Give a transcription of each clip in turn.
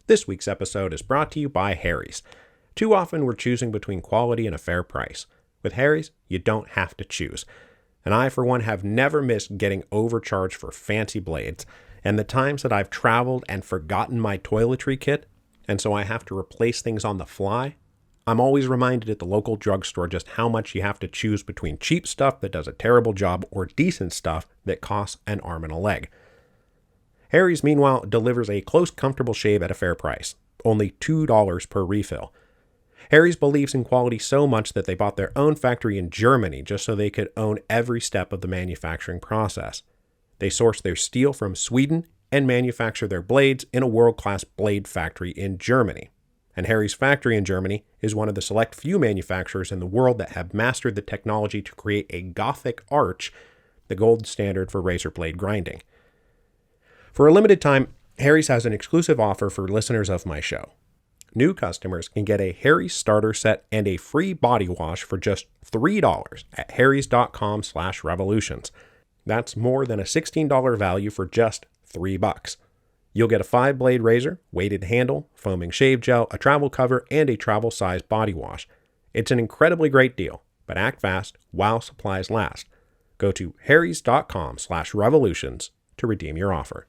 This week's episode is brought to you by Harry's. Too often we're choosing between quality and a fair price. With Harry's, you don't have to choose. And I, for one, have never missed getting overcharged for fancy blades. And the times that I've traveled and forgotten my toiletry kit, and so I have to replace things on the fly, I'm always reminded at the local drugstore just how much you have to choose between cheap stuff that does a terrible job or decent stuff that costs an arm and a leg. Harry's, meanwhile, delivers a close, comfortable shave at a fair price, only $2 per refill. Harry's believes in quality so much that they bought their own factory in Germany just so they could own every step of the manufacturing process. They source their steel from Sweden and manufacture their blades in a world-class blade factory in Germany. And Harry's factory in Germany is one of the select few manufacturers in the world that have mastered the technology to create a Gothic arch, the gold standard for razor blade grinding. For a limited time, Harry's has an exclusive offer for listeners of my show. New customers can get a Harry's starter set and a free body wash for just $3 at harrys.com/revolutions. That's more than a $16 value for just $3. You'll get a 5-blade razor, weighted handle, foaming shave gel, a travel cover, and a travel-size body wash. It's an incredibly great deal, but act fast while supplies last. Go to harrys.com/revolutions to redeem your offer.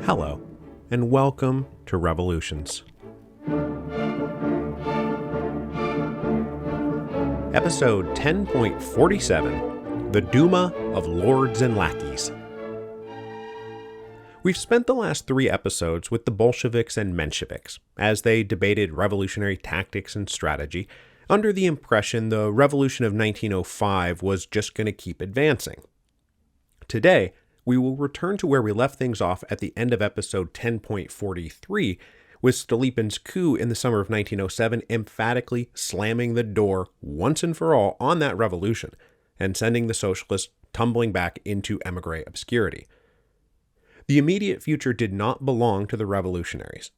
Hello, and welcome to Revolutions. Episode 10.47, The Duma of Lords and Lackeys. We've spent the last 3 episodes with the Bolsheviks and Mensheviks, as they debated revolutionary tactics and strategy, under the impression the revolution of 1905 was just going to keep advancing. Today, we will return to where we left things off at the end of episode 10.43, with Stolypin's coup in the summer of 1907 emphatically slamming the door once and for all on that revolution, and sending the socialists tumbling back into émigré obscurity. The immediate future did not belong to the revolutionaries,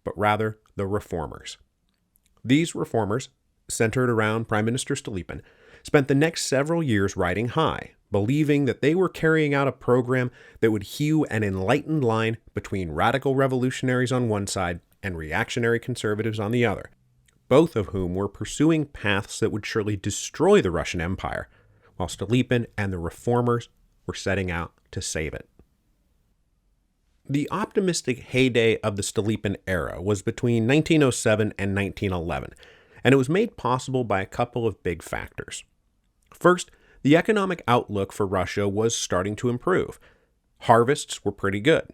but rather the reformers. These reformers, centered around Prime Minister Stolypin, spent the next several years riding high, believing that they were carrying out a program that would hew an enlightened line between radical revolutionaries on one side and reactionary conservatives on the other, both of whom were pursuing paths that would surely destroy the Russian Empire, while Stolypin and the reformers were setting out to save it. The optimistic heyday of the Stolypin era was between 1907 and 1911, and it was made possible by a couple of big factors. First, the economic outlook for Russia was starting to improve. Harvests were pretty good.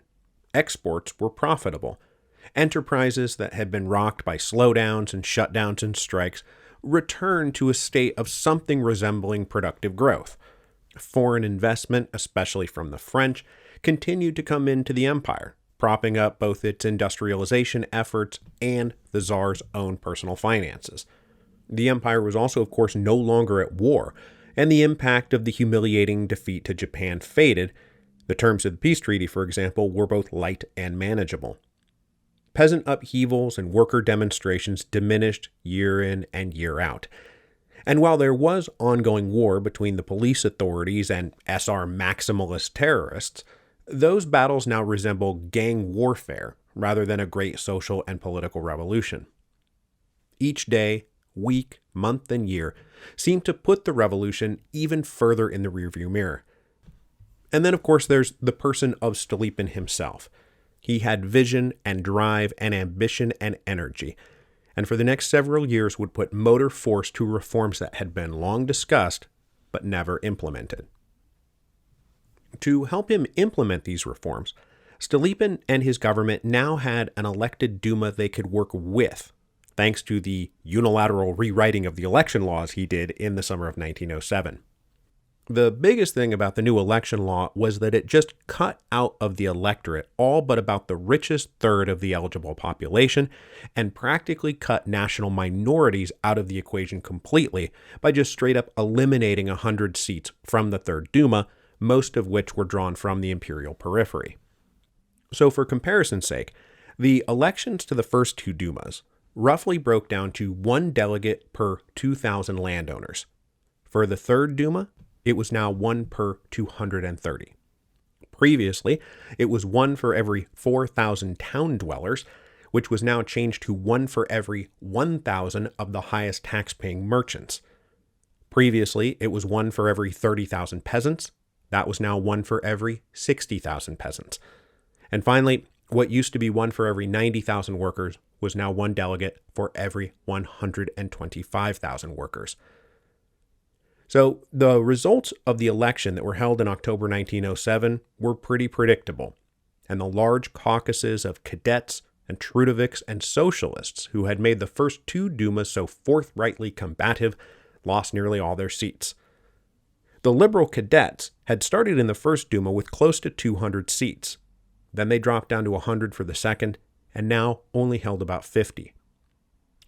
Exports were profitable. Enterprises that had been rocked by slowdowns and shutdowns and strikes returned to a state of something resembling productive growth. Foreign investment, especially from the French, continued to come into the empire, propping up both its industrialization efforts and the Tsar's own personal finances. The empire was also, of course, no longer at war, and the impact of the humiliating defeat to Japan faded. The terms of the peace treaty, for example, were both light and manageable. Peasant upheavals and worker demonstrations diminished year in and year out. And while there was ongoing war between the police authorities and SR maximalist terrorists, those battles now resemble gang warfare rather than a great social and political revolution. Each day, week, month, and year seemed to put the revolution even further in the rearview mirror. And then, of course, there's the person of Stolypin himself. He had vision and drive and ambition and energy, and for the next several years would put motor force to reforms that had been long discussed but never implemented. To help him implement these reforms, Stolypin and his government now had an elected Duma they could work with, thanks to the unilateral rewriting of the election laws he did in the summer of 1907. The biggest thing about the new election law was that it just cut out of the electorate all but about the richest third of the eligible population and practically cut national minorities out of the equation completely by just straight up eliminating 100 seats from the Third Duma, most of which were drawn from the imperial periphery. So for comparison's sake, the elections to the first 2 Dumas roughly broke down to 1 delegate per 2,000 landowners. For the Third Duma, it was now 1 per 230. Previously, it was 1 for every 4,000 town dwellers, which was now changed to 1 for every 1,000 of the highest tax-paying merchants. Previously, it was 1 for every 30,000 peasants. That was now 1 for every 60,000 peasants. And finally, what used to be 1 for every 90,000 workers was now 1 delegate for every 125,000 workers. So the results of the election that were held in October 1907 were pretty predictable, and the large caucuses of cadets and Trudovics and socialists who had made the first 2 Dumas so forthrightly combative lost nearly all their seats. The liberal cadets had started in the first Duma with close to 200 seats. Then they dropped down to 100 for the second, and now only held about 50.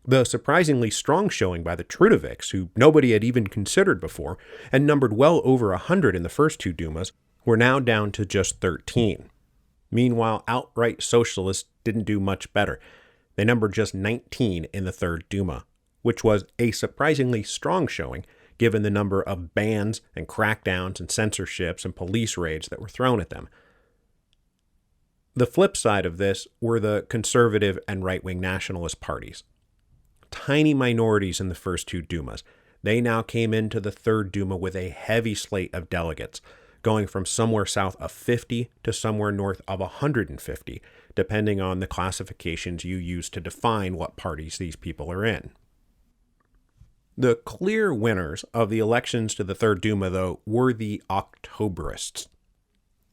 The surprisingly strong showing by the Trudovics, who nobody had even considered before, and numbered well over 100 in the first 2 Dumas, were now down to just 13. Meanwhile, outright socialists didn't do much better. They numbered just 19 in the third Duma, which was a surprisingly strong showing given the number of bans and crackdowns and censorships and police raids that were thrown at them. The flip side of this were the conservative and right-wing nationalist parties. Tiny minorities in the first 2 Dumas, they now came into the third Duma with a heavy slate of delegates, going from somewhere south of 50 to somewhere north of 150, depending on the classifications you use to define what parties these people are in. The clear winners of the elections to the third Duma, though, were the Octoberists.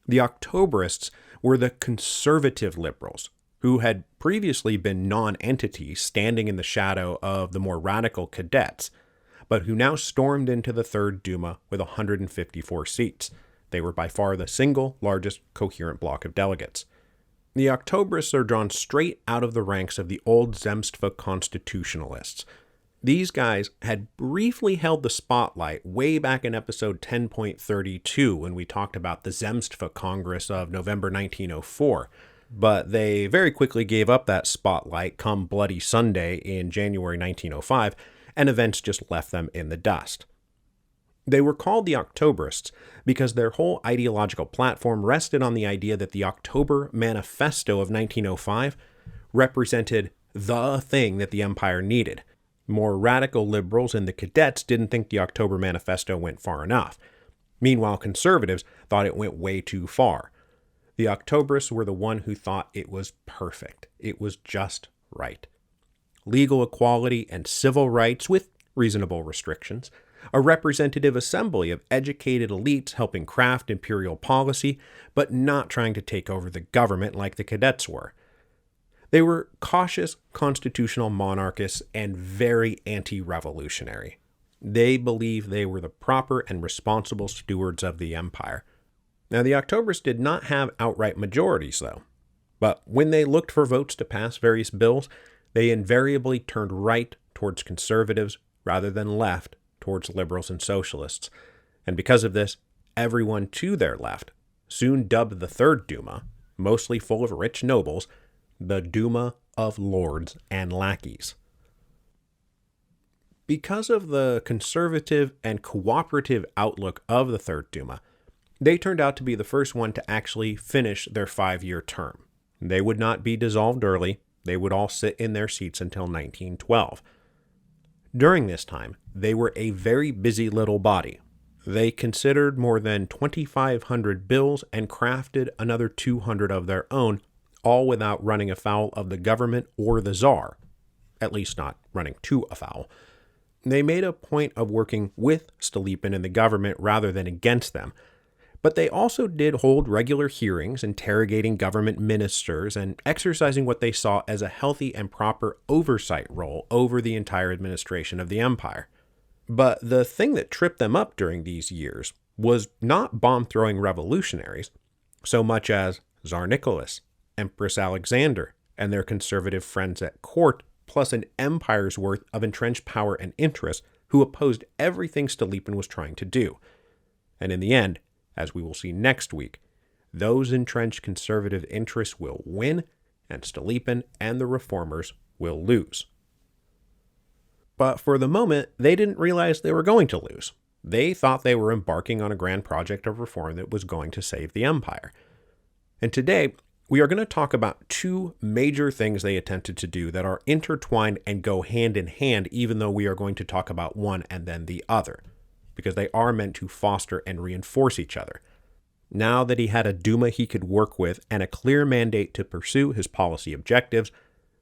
The Octoberists were the conservative liberals, who had previously been non-entities standing in the shadow of the more radical cadets, but who now stormed into the third Duma with 154 seats. They were by far the single largest coherent bloc of delegates. The Octoberists are drawn straight out of the ranks of the old Zemstva constitutionalists. These guys had briefly held the spotlight way back in episode 10.32 when we talked about the Zemstva Congress of November 1904, but they very quickly gave up that spotlight come Bloody Sunday in January 1905, and events just left them in the dust. They were called the Octoberists because their whole ideological platform rested on the idea that the October Manifesto of 1905 represented the thing that the empire needed. More radical liberals and the cadets didn't think the October Manifesto went far enough. Meanwhile, conservatives thought it went way too far. The Octoberists were the one who thought it was perfect. It was just right. Legal equality and civil rights with reasonable restrictions. A representative assembly of educated elites helping craft imperial policy, but not trying to take over the government like the cadets were. They were cautious constitutional monarchists and very anti-revolutionary. They believed they were the proper and responsible stewards of the empire. Now, the Octoberists did not have outright majorities, though. But when they looked for votes to pass various bills, they invariably turned right towards conservatives rather than left towards liberals and socialists. And because of this, everyone to their left soon dubbed the third Duma, mostly full of rich nobles, the Duma of lords and lackeys. Because of the conservative and cooperative outlook of the third Duma, they turned out to be the first one to actually finish their 5-year term. They would not be dissolved early. They would all sit in their seats until 1912. During this time, they were a very busy little body. They considered more than 2,500 bills and crafted another 200 of their own, all without running afoul of the government or the Tsar, at least not running too afoul. They made a point of working with Stolypin and the government rather than against them, but they also did hold regular hearings, interrogating government ministers and exercising what they saw as a healthy and proper oversight role over the entire administration of the empire. But the thing that tripped them up during these years was not bomb-throwing revolutionaries, so much as Tsar Nicholas, Empress Alexander, and their conservative friends at court, plus an empire's worth of entrenched power and interest who opposed everything Stolypin was trying to do. And in the end, as we will see next week, those entrenched conservative interests will win, and Stolypin and the reformers will lose. But for the moment, they didn't realize they were going to lose. They thought they were embarking on a grand project of reform that was going to save the empire. And today, we are going to talk about two major things they attempted to do that are intertwined and go hand in hand, even though we are going to talk about one and then the other, because they are meant to foster and reinforce each other. Now that he had a Duma he could work with and a clear mandate to pursue his policy objectives,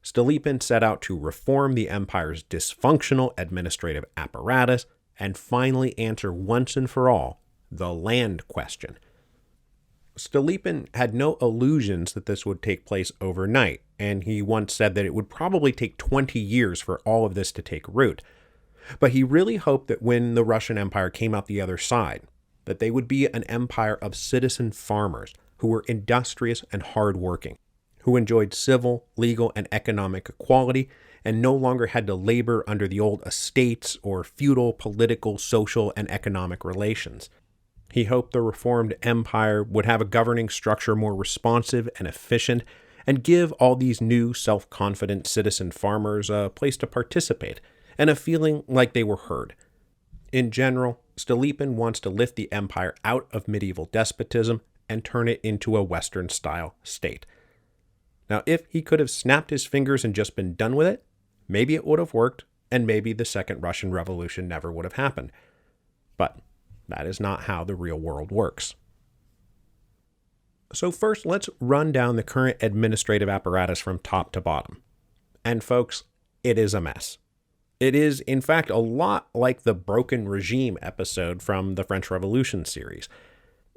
Stolypin set out to reform the empire's dysfunctional administrative apparatus and finally answer once and for all the land question. Stolypin had no illusions that this would take place overnight, and he once said that it would probably take 20 years for all of this to take root. But he really hoped that when the Russian Empire came out the other side, that they would be an empire of citizen farmers who were industrious and hardworking, who enjoyed civil, legal, and economic equality, and no longer had to labor under the old estates or feudal political, social, and economic relations. He hoped the reformed empire would have a governing structure more responsive and efficient, and give all these new self-confident citizen farmers a place to participate, and a feeling like they were heard. In general, Stolypin wants to lift the empire out of medieval despotism and turn it into a Western-style state. Now, if he could have snapped his fingers and just been done with it, maybe it would have worked, and maybe the Second Russian Revolution never would have happened. But that is not how the real world works. So first, let's run down the current administrative apparatus from top to bottom. And folks, it is a mess. It is, in fact, a lot like the Broken Regime episode from the French Revolution series.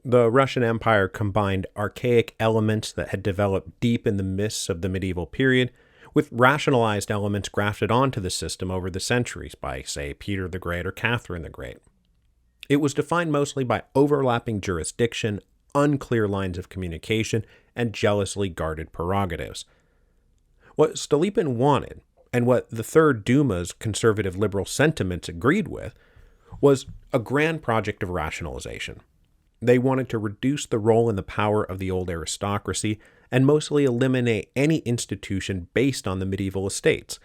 The Russian Empire combined archaic elements that had developed deep in the mists of the medieval period with rationalized elements grafted onto the system over the centuries by, say, Peter the Great or Catherine the Great. It was defined mostly by overlapping jurisdiction, unclear lines of communication, and jealously guarded prerogatives. What Stolypin wanted, and what the Third Duma's conservative liberal sentiments agreed with, was a grand project of rationalization. They wanted to reduce the role and the power of the old aristocracy and mostly eliminate any institution based on the medieval estates.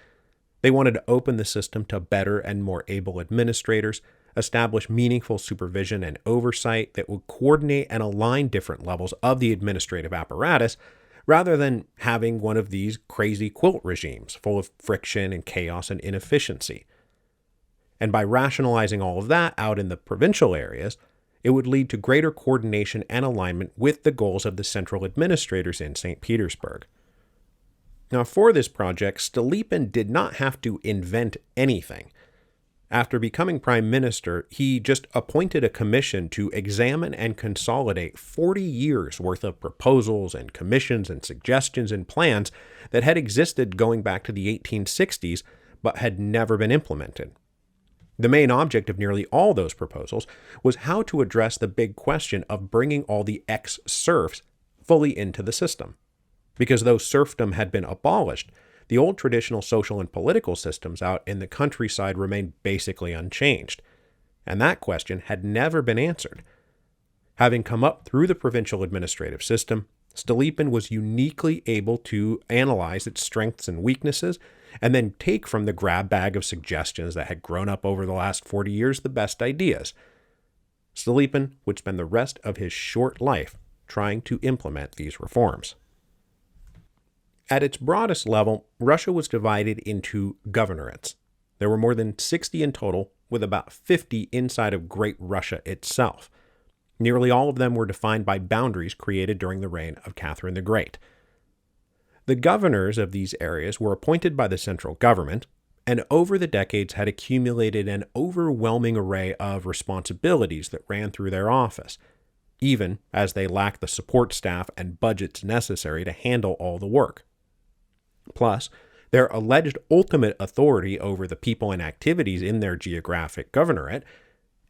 They wanted to open the system to better and more able administrators, establish meaningful supervision and oversight that would coordinate and align different levels of the administrative apparatus, rather than having one of these crazy quilt regimes full of friction and chaos and inefficiency. And by rationalizing all of that out in the provincial areas, it would lead to greater coordination and alignment with the goals of the central administrators in St. Petersburg. Now, for this project, Stolypin did not have to invent anything. After becoming prime minister, he just appointed a commission to examine and consolidate 40 years' worth of proposals and commissions and suggestions and plans that had existed going back to the 1860s but had never been implemented. The main object of nearly all those proposals was how to address the big question of bringing all the ex-serfs fully into the system. Because though serfdom had been abolished, the old traditional social and political systems out in the countryside remained basically unchanged, and that question had never been answered. Having come up through the provincial administrative system, Stolypin was uniquely able to analyze its strengths and weaknesses, and then take from the grab bag of suggestions that had grown up over the last 40 years the best ideas. Stolypin would spend the rest of his short life trying to implement these reforms. At its broadest level, Russia was divided into governorates. There were more than 60 in total, with about 50 inside of Great Russia itself. Nearly all of them were defined by boundaries created during the reign of Catherine the Great. The governors of these areas were appointed by the central government, and over the decades had accumulated an overwhelming array of responsibilities that ran through their office, even as they lacked the support staff and budgets necessary to handle all the work. Plus, their alleged ultimate authority over the people and activities in their geographic governorate,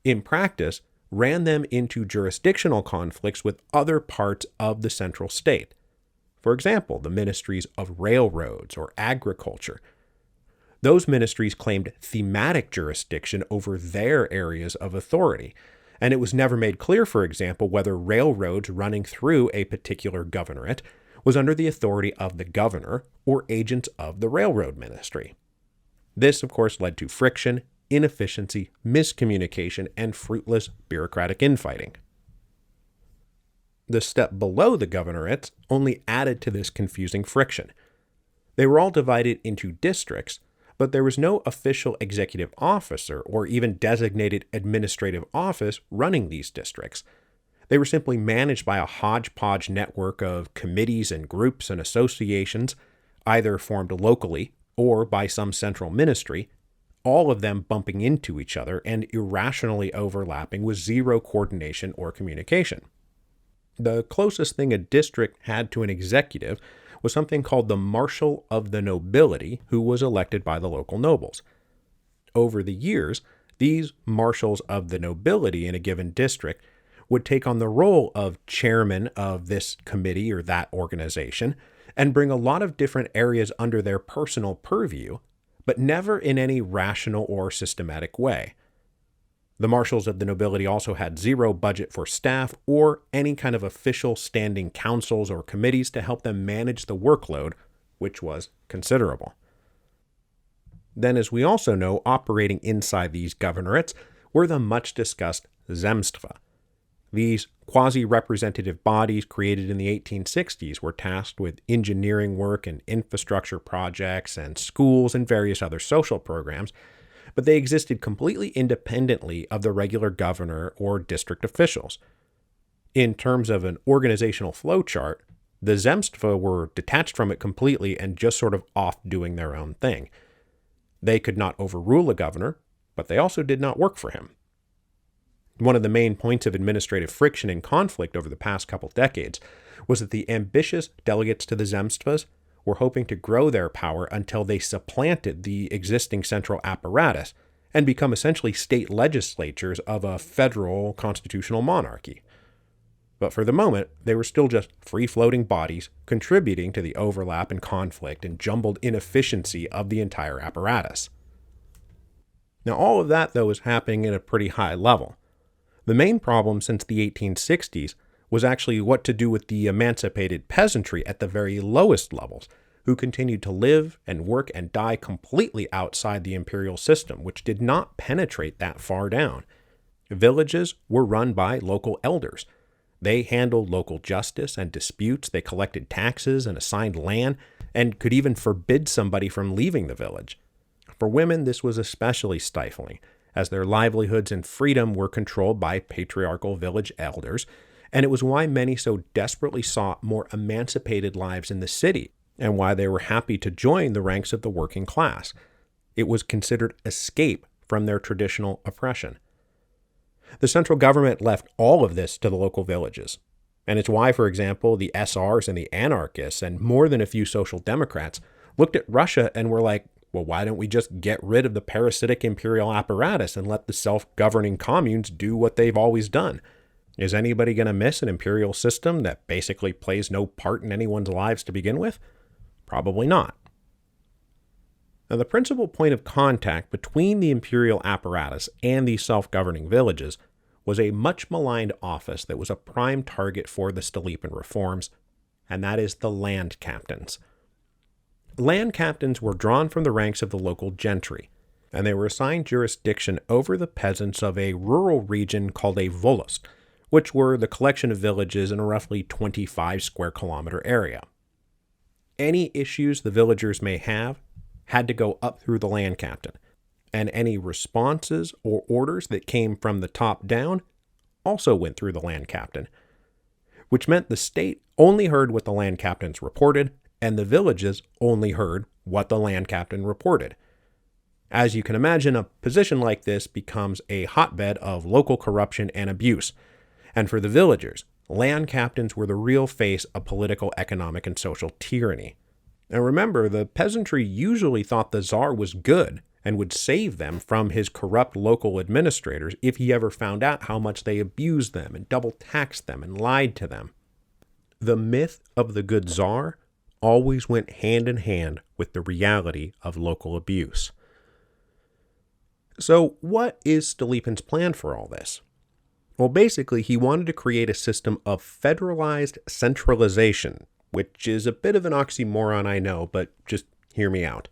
in practice, ran them into jurisdictional conflicts with other parts of the central state. For example, the ministries of railroads or agriculture. Those ministries claimed thematic jurisdiction over their areas of authority, and it was never made clear, for example, whether railroads running through a particular governorate was under the authority of the governor or agents of the railroad ministry. This, of course, led to friction, inefficiency, miscommunication, and fruitless bureaucratic infighting. The step below the governorates only added to this confusing friction. They were all divided into districts, but there was no official executive officer or even designated administrative office running these districts. They were simply managed by a hodgepodge network of committees and groups and associations, either formed locally or by some central ministry, all of them bumping into each other and irrationally overlapping with zero coordination or communication. The closest thing a district had to an executive was something called the Marshal of the Nobility, who was elected by the local nobles. Over the years, these marshals of the nobility in a given district would take on the role of chairman of this committee or that organization and bring a lot of different areas under their personal purview, but never in any rational or systematic way. The marshals of the nobility also had zero budget for staff or any kind of official standing councils or committees to help them manage the workload, which was considerable. Then, as we also know, operating inside these governorates were the much-discussed zemstva. These quasi-representative bodies created in the 1860s were tasked with engineering work and infrastructure projects and schools and various other social programs, but they existed completely independently of the regular governor or district officials. In terms of an organizational flowchart, the zemstva were detached from it completely and just sort of off doing their own thing. They could not overrule a governor, but they also did not work for him. One of the main points of administrative friction and conflict over the past couple decades was that the ambitious delegates to the zemstvas were hoping to grow their power until they supplanted the existing central apparatus and become essentially state legislatures of a federal constitutional monarchy. But for the moment, they were still just free-floating bodies contributing to the overlap and conflict and jumbled inefficiency of the entire apparatus. Now, all of that, though, is happening at a pretty high level. The main problem since the 1860s was actually what to do with the emancipated peasantry at the very lowest levels, who continued to live and work and die completely outside the imperial system, which did not penetrate that far down. Villages were run by local elders. They handled local justice and disputes, they collected taxes and assigned land, and could even forbid somebody from leaving the village. For women, this was especially stifling, as their livelihoods and freedom were controlled by patriarchal village elders, and it was why many so desperately sought more emancipated lives in the city, and why they were happy to join the ranks of the working class. It was considered escape from their traditional oppression. The central government left all of this to the local villages, and it's why, for example, the SRs and the anarchists, and more than a few social democrats, looked at Russia and were like, well, why don't we just get rid of the parasitic imperial apparatus and let the self-governing communes do what they've always done? Is anybody going to miss an imperial system that basically plays no part in anyone's lives to begin with? Probably not. Now, the principal point of contact between the imperial apparatus and these self-governing villages was a much maligned office that was a prime target for the Stolypin reforms, and that is the land captains. Land captains were drawn from the ranks of the local gentry, and they were assigned jurisdiction over the peasants of a rural region called a volost, which were the collection of villages in a roughly 25 square kilometer area. Any issues the villagers may have had to go up through the land captain, and any responses or orders that came from the top down also went through the land captain, which meant the state only heard what the land captains reported, and the villages only heard what the land captain reported. As you can imagine, a position like this becomes a hotbed of local corruption and abuse, and for the villagers, land captains were the real face of political, economic, and social tyranny. Now remember, the peasantry usually thought the Tsar was good and would save them from his corrupt local administrators if he ever found out how much they abused them and double-taxed them and lied to them. The myth of the good Tsar always went hand in hand with the reality of local abuse. So what is Stolypin's plan for all this? Well, basically, he wanted to create a system of federalized centralization, which is a bit of an oxymoron, I know, but just hear me out.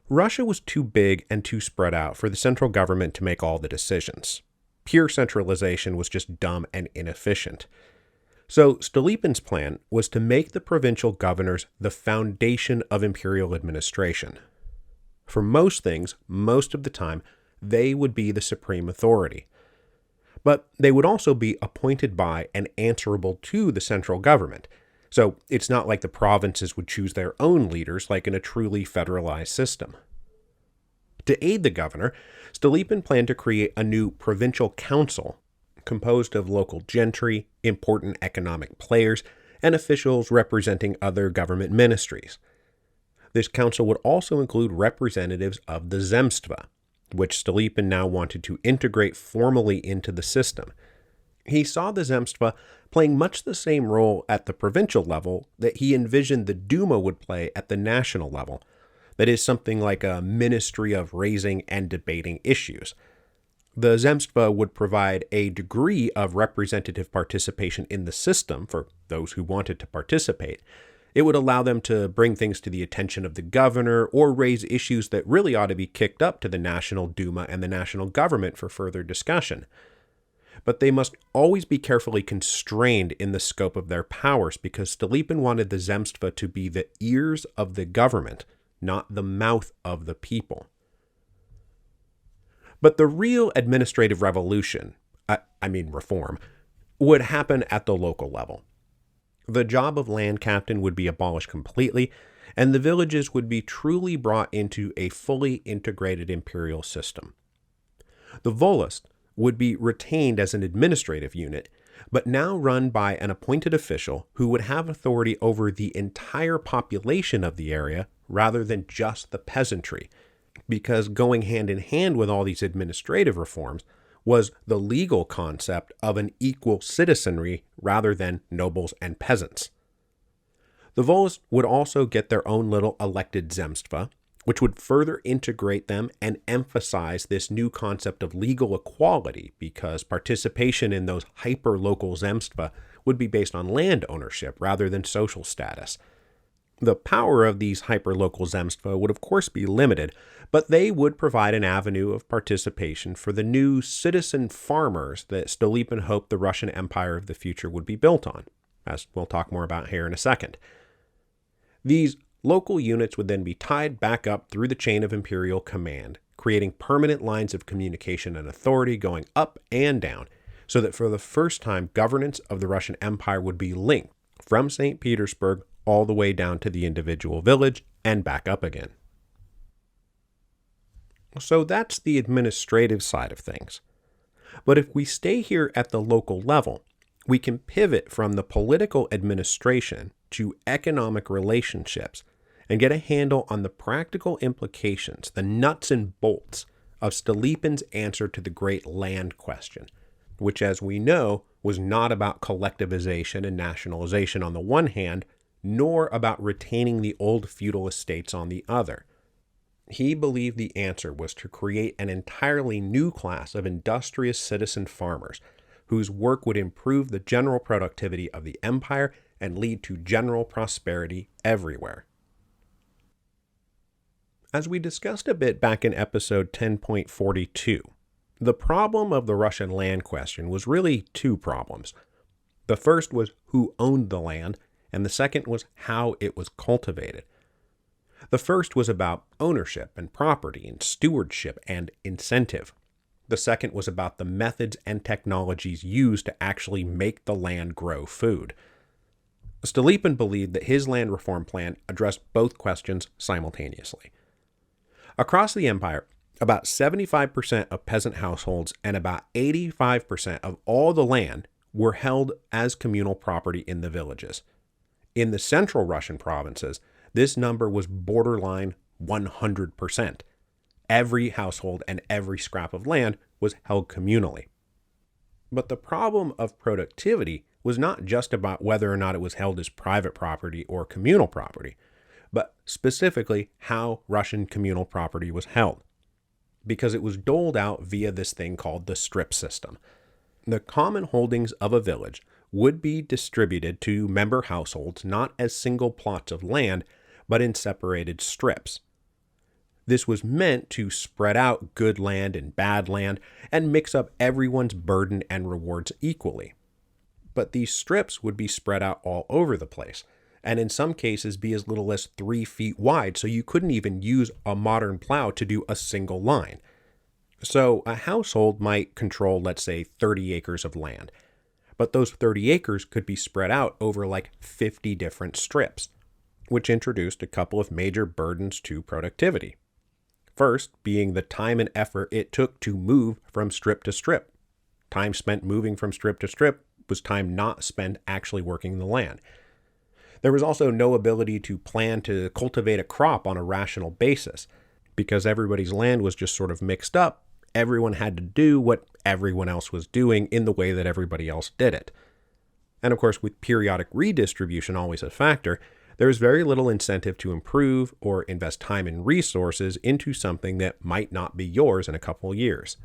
Russia was too big and too spread out for the central government to make all the decisions. Pure centralization was just dumb and inefficient. So Stolypin's plan was to make the provincial governors the foundation of imperial administration. For most things, most of the time, they would be the supreme authority. But they would also be appointed by and answerable to the central government. So it's not like the provinces would choose their own leaders like in a truly federalized system. To aid the governor, Stolypin planned to create a new provincial council composed of local gentry, important economic players, and officials representing other government ministries. This council would also include representatives of the Zemstva, which Stolypin now wanted to integrate formally into the system. He saw the Zemstva playing much the same role at the provincial level that he envisioned the Duma would play at the national level. That is, something like a ministry of raising and debating issues. The Zemstva would provide a degree of representative participation in the system for those who wanted to participate. It would allow them to bring things to the attention of the governor or raise issues that really ought to be kicked up to the National Duma and the national government for further discussion. But they must always be carefully constrained in the scope of their powers because Stolypin wanted the Zemstva to be the ears of the government, not the mouth of the people. But the real administrative revolution, reform, would happen at the local level. The job of land captain would be abolished completely, and the villages would be truly brought into a fully integrated imperial system. The volost would be retained as an administrative unit, but now run by an appointed official who would have authority over the entire population of the area rather than just the peasantry, because going hand in hand with all these administrative reforms was the legal concept of an equal citizenry rather than nobles and peasants. The volost would also get their own little elected Zemstva, which would further integrate them and emphasize this new concept of legal equality because participation in those hyper-local Zemstva would be based on land ownership rather than social status. The power of these hyper-local Zemstva would of course be limited, but they would provide an avenue of participation for the new citizen farmers that Stolypin hoped the Russian Empire of the future would be built on, as we'll talk more about here in a second. These local units would then be tied back up through the chain of imperial command, creating permanent lines of communication and authority going up and down, so that for the first time governance of the Russian Empire would be linked from St. Petersburg all the way down to the individual village and back up again. So that's the administrative side of things. But if we stay here at the local level, we can pivot from the political administration to economic relationships and get a handle on the practical implications, the nuts and bolts of Stolypin's answer to the great land question, which, as we know, was not about collectivization and nationalization on the one hand, nor about retaining the old feudal estates on the other. He believed the answer was to create an entirely new class of industrious citizen farmers whose work would improve the general productivity of the empire and lead to general prosperity everywhere. As we discussed a bit back in episode 10.42, the problem of the Russian land question was really two problems. The first was who owned the land, and the second was how it was cultivated. The first was about ownership and property and stewardship and incentive. The second was about the methods and technologies used to actually make the land grow food. Stolypin believed that his land reform plan addressed both questions simultaneously. Across the empire, about 75% of peasant households and about 85% of all the land were held as communal property in the villages. In the central Russian provinces, this number was borderline 100%. Every household and every scrap of land was held communally. But the problem of productivity was not just about whether or not it was held as private property or communal property, but specifically how Russian communal property was held, because it was doled out via this thing called the strip system. The common holdings of a village would be distributed to member households not as single plots of land, but in separated strips. This was meant to spread out good land and bad land and mix up everyone's burden and rewards equally. But these strips would be spread out all over the place, and in some cases be as little as 3 feet wide, so you couldn't even use a modern plow to do a single line. So a household might control, let's say, 30 acres of land, but those 30 acres could be spread out over like 50 different strips, which introduced a couple of major burdens to productivity. First, being the time and effort it took to move from strip to strip. Time spent moving from strip to strip was time not spent actually working the land. There was also no ability to plan to cultivate a crop on a rational basis. Because everybody's land was just sort of mixed up, everyone had to do what everyone else was doing in the way that everybody else did it. And of course, with periodic redistribution always a factor, there is very little incentive to improve or invest time and resources into something that might not be yours in a couple of years.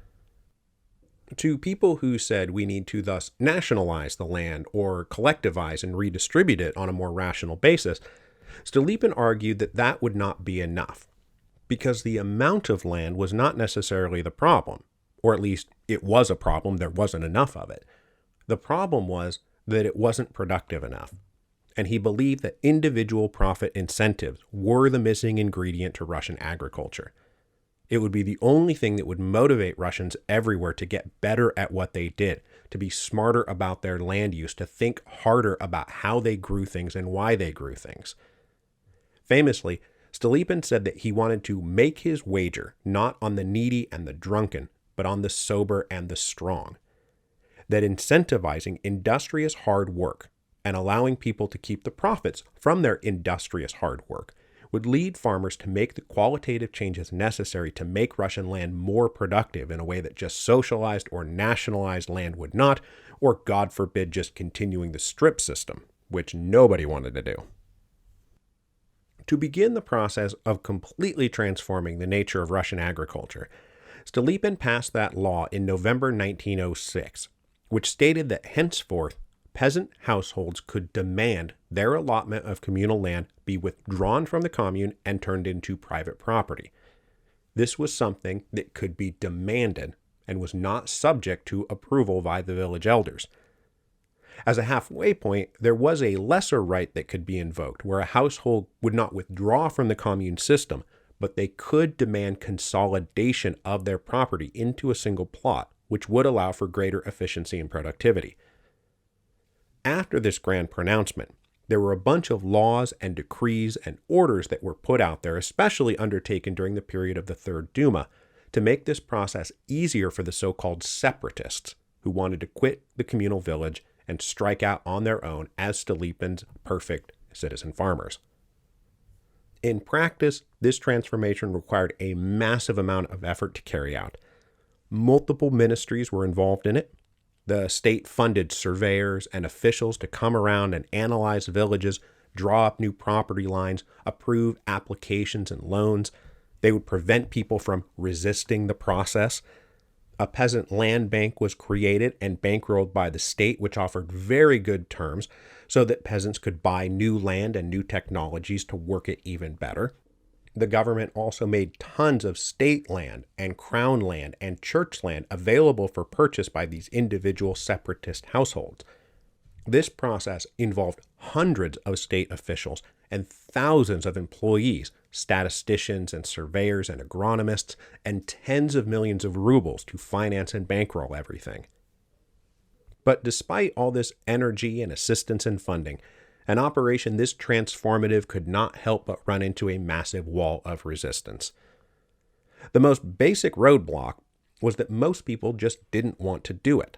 To people who said we need to thus nationalize the land or collectivize and redistribute it on a more rational basis, Stolypin argued that that would not be enough, because the amount of land was not necessarily the problem, or at least it was a problem, there wasn't enough of it. The problem was that it wasn't productive enough, and he believed that individual profit incentives were the missing ingredient to Russian agriculture. It would be the only thing that would motivate Russians everywhere to get better at what they did, to be smarter about their land use, to think harder about how they grew things and why they grew things. Famously, Stolypin said that he wanted to make his wager not on the needy and the drunken, but on the sober and the strong. That incentivizing industrious hard work and allowing people to keep the profits from their industrious hard work would lead farmers to make the qualitative changes necessary to make Russian land more productive in a way that just socialized or nationalized land would not, or God forbid just continuing the strip system, which nobody wanted to do. To begin the process of completely transforming the nature of Russian agriculture, Stolypin passed that law in November 1906, which stated that henceforth peasant households could demand their allotment of communal land be withdrawn from the commune and turned into private property. This was something that could be demanded and was not subject to approval by the village elders. As a halfway point, there was a lesser right that could be invoked, where a household would not withdraw from the commune system, but they could demand consolidation of their property into a single plot, which would allow for greater efficiency and productivity. After this grand pronouncement, there were a bunch of laws and decrees and orders that were put out there, especially undertaken during the period of the Third Duma, to make this process easier for the so-called separatists who wanted to quit the communal village and strike out on their own as Stolypin's perfect citizen farmers. In practice, this transformation required a massive amount of effort to carry out. Multiple ministries were involved in it. The state funded surveyors and officials to come around and analyze villages, draw up new property lines, approve applications and loans. They would prevent people from resisting the process. A peasant land bank was created and bankrolled by the state, which offered very good terms so that peasants could buy new land and new technologies to work it even better. The government also made tons of state land and crown land and church land available for purchase by these individual separatist households. This process involved hundreds of state officials and thousands of employees, statisticians and surveyors and agronomists, and tens of millions of rubles to finance and bankroll everything. But despite all this energy and assistance and funding, an operation this transformative could not help but run into a massive wall of resistance. The most basic roadblock was that most people just didn't want to do it.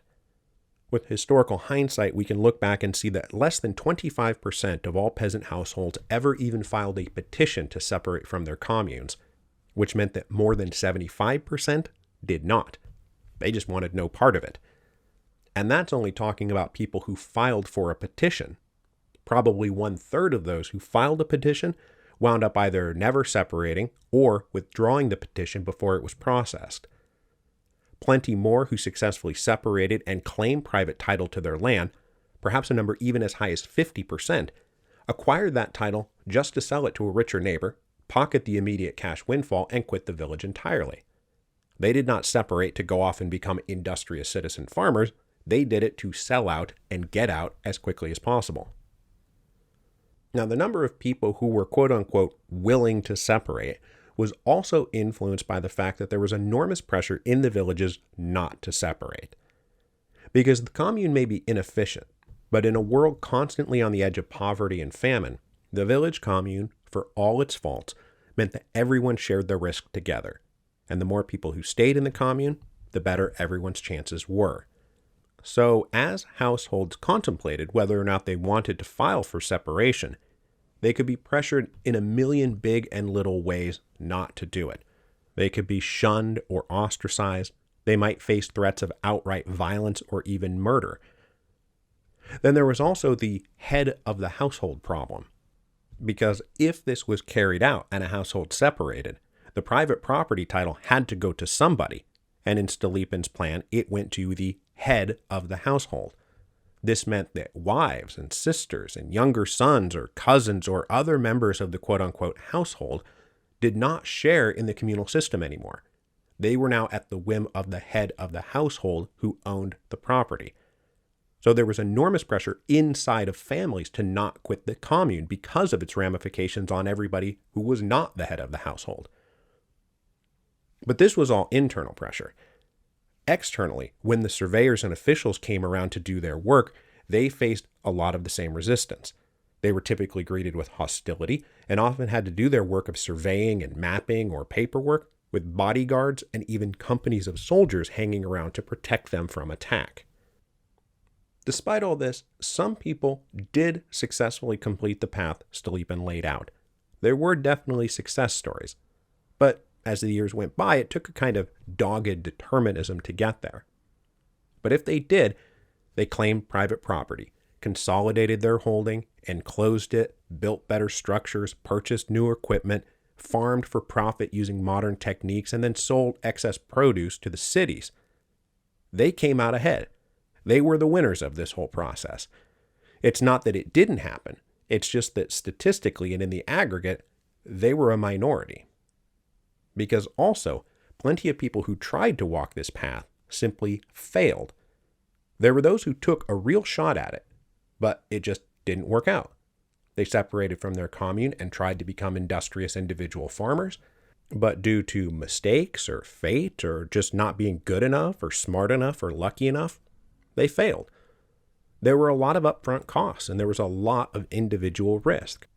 With historical hindsight, we can look back and see that less than 25% of all peasant households ever even filed a petition to separate from their communes, which meant that more than 75% did not. They just wanted no part of it. And that's only talking about people who filed for a petition. Probably 1/3 of those who filed a petition wound up either never separating or withdrawing the petition before it was processed. Plenty more who successfully separated and claimed private title to their land, perhaps a number even as high as 50%, acquired that title just to sell it to a richer neighbor, pocket the immediate cash windfall, and quit the village entirely. They did not separate to go off and become industrious citizen farmers. They did it to sell out and get out as quickly as possible. Now, the number of people who were quote-unquote willing to separate was also influenced by the fact that there was enormous pressure in the villages not to separate. Because the commune may be inefficient, but in a world constantly on the edge of poverty and famine, the village commune, for all its faults, meant that everyone shared the risk together. And the more people who stayed in the commune, the better everyone's chances were. So, as households contemplated whether or not they wanted to file for separation, they could be pressured in a million big and little ways not to do it. They could be shunned or ostracized. They might face threats of outright violence or even murder. Then there was also the head of the household problem. Because if this was carried out and a household separated, the private property title had to go to somebody, and in Stolypin's plan, it went to the head of the household. This meant that wives and sisters and younger sons or cousins or other members of the quote-unquote household did not share in the communal system anymore. They were now at the whim of the head of the household who owned the property. So there was enormous pressure inside of families to not quit the commune because of its ramifications on everybody who was not the head of the household. But this was all internal pressure. Externally, when the surveyors and officials came around to do their work, they faced a lot of the same resistance. They were typically greeted with hostility and often had to do their work of surveying and mapping or paperwork with bodyguards and even companies of soldiers hanging around to protect them from attack. Despite all this, some people did successfully complete the path Stolypin laid out. There were definitely success stories, but as the years went by, it took a kind of dogged determinism to get there. But if they did, they claimed private property, consolidated their holding, enclosed it, built better structures, purchased new equipment, farmed for profit using modern techniques, and then sold excess produce to the cities. They came out ahead. They were the winners of this whole process. It's not that it didn't happen. It's just that statistically and in the aggregate, they were a minority. Because also, plenty of people who tried to walk this path simply failed. There were those who took a real shot at it, but it just didn't work out. They separated from their commune and tried to become industrious individual farmers, but due to mistakes or fate or just not being good enough or smart enough or lucky enough, they failed. There were a lot of upfront costs and there was a lot of individual risk.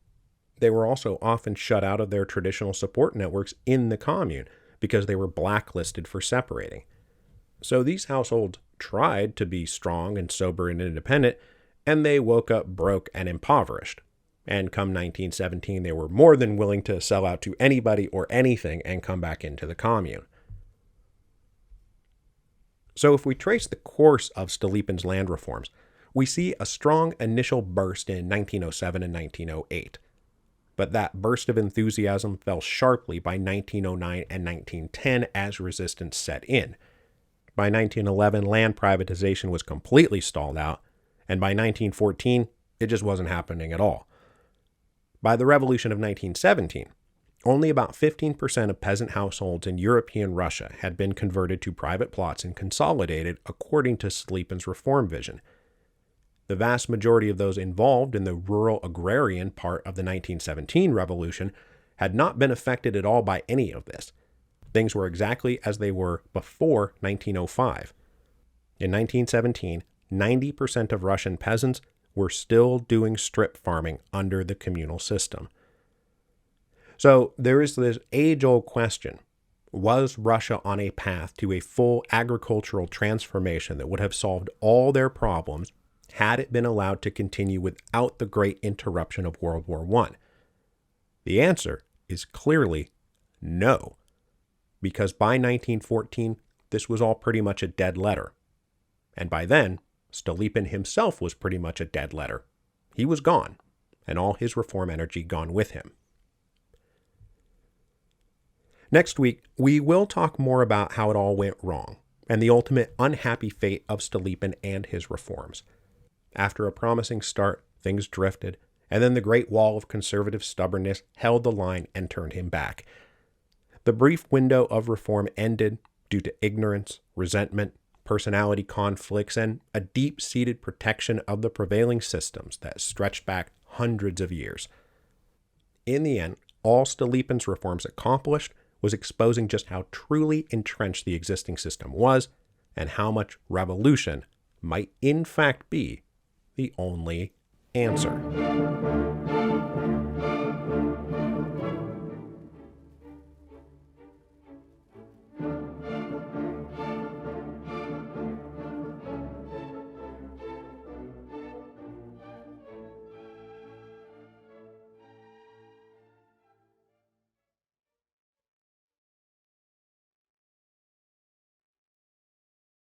They were also often shut out of their traditional support networks in the commune because they were blacklisted for separating. So these households tried to be strong and sober and independent, and they woke up broke and impoverished. And come 1917, they were more than willing to sell out to anybody or anything and come back into the commune. So if we trace the course of Stolypin's land reforms, we see a strong initial burst in 1907 and 1908. But that burst of enthusiasm fell sharply by 1909 and 1910 as resistance set in. By 1911, land privatization was completely stalled out, and by 1914, it just wasn't happening at all. By the Revolution of 1917, only about 15% of peasant households in European Russia had been converted to private plots and consolidated according to Stolypin's reform vision. The vast majority of those involved in the rural agrarian part of the 1917 revolution had not been affected at all by any of this. Things were exactly as they were before 1905. In 1917, 90% of Russian peasants were still doing strip farming under the communal system. So there is this age-old question. Was Russia on a path to a full agricultural transformation that would have solved all their problems had it been allowed to continue without the great interruption of World War I? The answer is clearly no, because by 1914, this was all pretty much a dead letter. And by then, Stolypin himself was pretty much a dead letter. He was gone, and all his reform energy gone with him. Next week, we will talk more about how it all went wrong, and the ultimate unhappy fate of Stolypin and his reforms. After a promising start, things drifted, and then the Great Wall of conservative stubbornness held the line and turned him back. The brief window of reform ended due to ignorance, resentment, personality conflicts, and a deep-seated protection of the prevailing systems that stretched back hundreds of years. In the end, all Stolypin's reforms accomplished was exposing just how truly entrenched the existing system was, and how much revolution might in fact be the only answer.